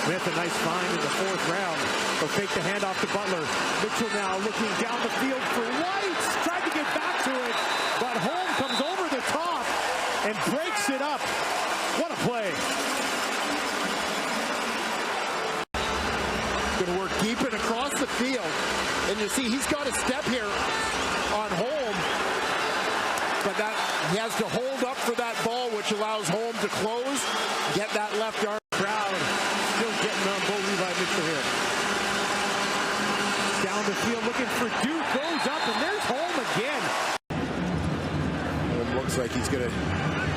That's a nice find in the 4th round. They'll take the handoff to Butler. Mitchell now looking down the field for White. Tried to get back to it, but Holm comes over the top and breaks it up. What a play. Going to work deep and across the field. And you see he's got a step here on Holm. But that he has to hold up for that ball, which allows Holm to close, get that left arm. Crowd still getting on Bo Levi Mitchell here. Down the field looking for Duke, goes up, and there's Holm again. It looks like he's going to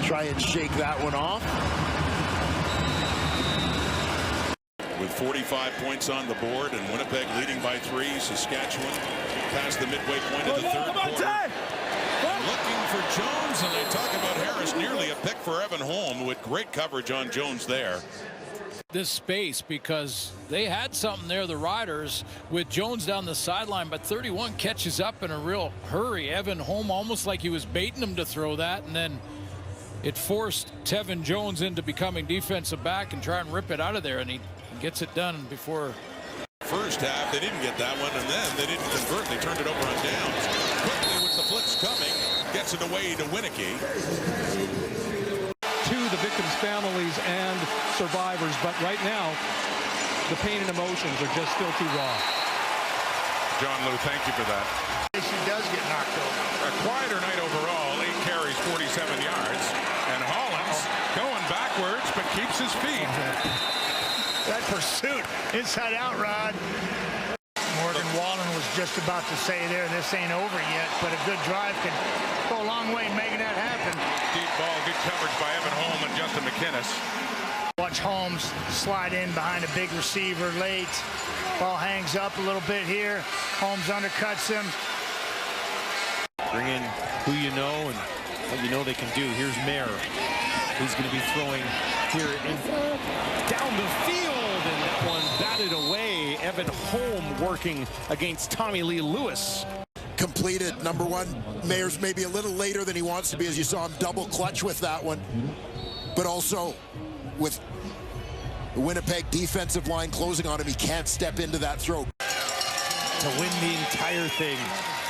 try and shake that one off. With 45 points on the board and Winnipeg leading by 3, Saskatchewan past the midway point of the 3rd quarter. Looking for Jones, and they talk about Harris, nearly a pick for Evan Holm with great coverage on Jones there. This space, because they had something there, the Riders, with Jones down the sideline, but 31 catches up in a real hurry. Evan Holm almost like he was baiting him to throw that, and then it forced Tevin Jones into becoming defensive back and try and rip it out of there, and he gets it done before. First half, they didn't get that one, and then they didn't convert. They turned it over on downs. Quickly with the blitz coming, gets it away to Winnipeg. To the victims' families and survivors, but right now, the pain and emotions are just still too raw. John Lou, thank you for that. She does get knocked over. A quieter night overall, 8 carries, 47 yards, and Holland's going backwards, but keeps his feet. That pursuit, inside out, Rod. Morgan Wallen was just about to say there, this ain't over yet, but a good drive can go a long way in making that happen. Deep ball, good coverage by Evan Holm and Justin McInnes. Watch Holmes slide in behind a big receiver late. Ball hangs up a little bit here. Holmes undercuts him. Bring in who you know and what you know they can do. Here's Mayer. He's going to be throwing here down the field, and that one batted away. Evan Holm working against Tommy Lee Lewis. Completed, number 1. Mayer's maybe a little later than he wants to be, as you saw him double clutch with that one. But also with the Winnipeg defensive line closing on him, he can't step into that throw. To win the entire thing.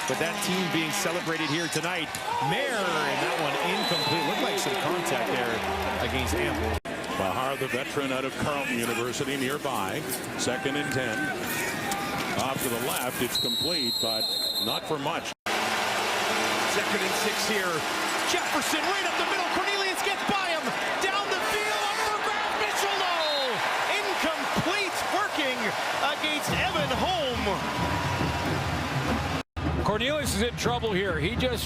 But that team being celebrated here tonight. Mayer, and that one incomplete. Looked like some contact there against Ample. Bahar, the veteran out of Carleton University, nearby. 2nd and 10. Off to the left, it's complete, but not for much. 2nd and 6 here. Jefferson right up the middle. Cornelius gets by him. Down the field, up for grab. Mitchell, no! Incomplete, working against Evan Holm. Cornelius is in trouble here. He gets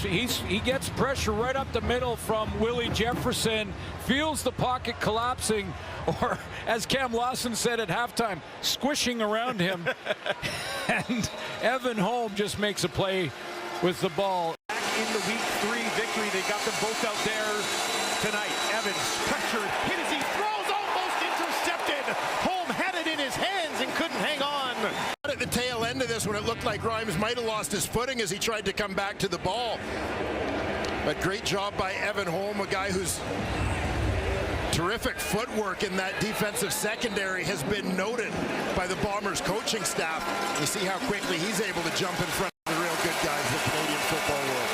pressure right up the middle from Willie Jefferson, feels the pocket collapsing, or as Cam Lawson said at halftime, squishing around him. And Evan Holm just makes a play with the ball. Back in the Week 3 victory, they got them both out there tonight. Evans pressured, hit as he throws, almost intercepted. Holm had it in his hands and couldn't hang on. At the tail end of this, when it looked like Grimes might have lost his footing as he tried to come back to the ball. But great job by Evan Holm, a guy who's terrific footwork in that defensive secondary has been noted by the Bombers coaching staff. You see how quickly he's able to jump in front of the real good guys in the Canadian football world.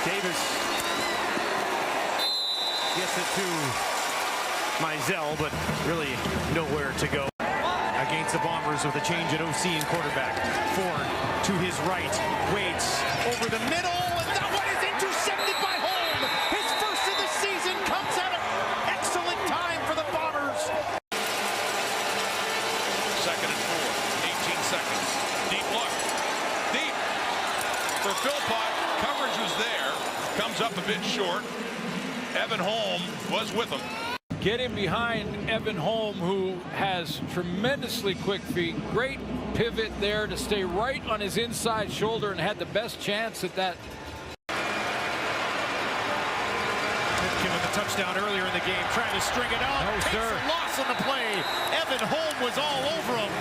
Davis gets it to Mizell, but really nowhere to go. Against the Bombers with a change at OC and quarterback. Ford to his right, waits over the middle, and that one is intercepted by Holm. His first of the season comes at an excellent time for the Bombers. 2nd and 4, 18 seconds. Deep look. Deep for Philpott. Coverage was there. Comes up a bit short. Evan Holm was with him. Get him behind Evan Holm, who has tremendously quick feet. Great pivot there to stay right on his inside shoulder and had the best chance at that. Pipkin with a touchdown earlier in the game, trying to string it out. No, sir. Loss on the play. Evan Holm was all over him.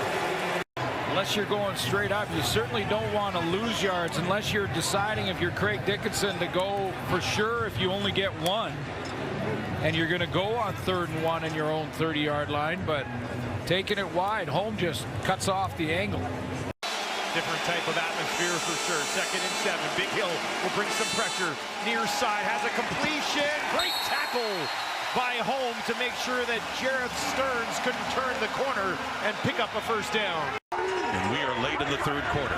Unless you're going straight up, you certainly don't want to lose yards unless you're deciding if you're Craig Dickinson to go for sure if you only get one. and you're going to go on 3rd and 1 in your own 30-yard line, but taking it wide, Holm just cuts off the angle. Different type of atmosphere for sure. 2nd and 7. Big Hill will bring some pressure. Near side has a completion. Great tackle by Holm to make sure that Jareth Stearns couldn't turn the corner and pick up a first down. And we are late in the 3rd quarter.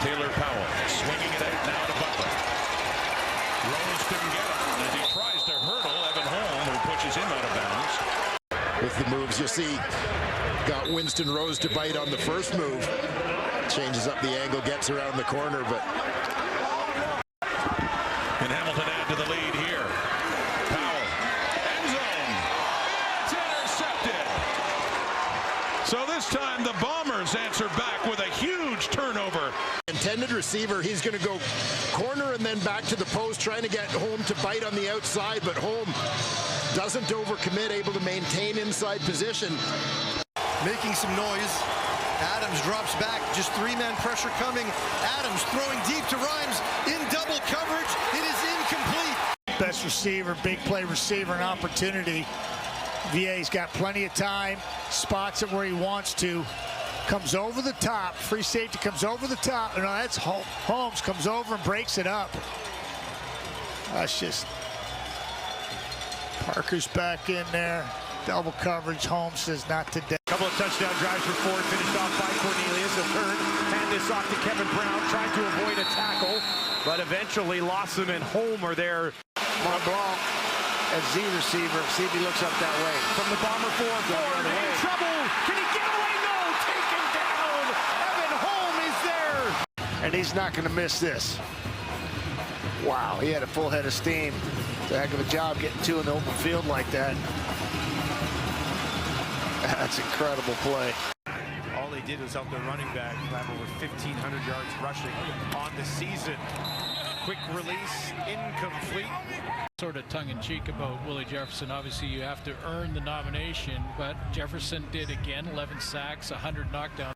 Taylor Powell swinging it out now to Butler. Rose couldn't get it. As he tries to hurdle Evan Holm, who pushes him out of bounds. With the moves, you see, got Winston Rose to bite on the first move. Changes up the angle, gets around the corner, but... And Hamilton add to the lead here. Powell, end zone. It's intercepted. So this time the Bombers answer back with a huge turnover. Intended receiver, he's going to go corner and then back to the post, trying to get Holm to bite on the outside, but Holm doesn't overcommit, able to maintain inside position. Making some noise. Adams drops back, just 3-man pressure coming. Adams throwing deep to Rhymes in double coverage. It is incomplete. Best receiver, big play receiver, an opportunity. VA's got plenty of time, spots it where he wants to. Comes over the top, free safety comes over the top. No, that's Holmes, comes over and breaks it up. That's just, Parker's back in there. Double coverage, Holmes says not today. Couple of touchdown drives for Ford, finished off by Cornelius. A third, hand this off to Kevin Brown, tried to avoid a tackle, but eventually Lawson and Holm are there. LeBlanc at Z receiver. See if he looks up that way. From the Bomber Ford in trouble. Can he get away? No, taken down. Evan Holm is there. And he's not going to miss this. Wow, he had a full head of steam. It's a heck of a job getting 2 in the open field like that. That's incredible play. All they did was help their running back have over 1,500 yards rushing on the season. Quick release, incomplete. Sort of tongue-in-cheek about Willie Jefferson. Obviously, you have to earn the nomination, but Jefferson did again. 11 sacks, 100 knockdowns.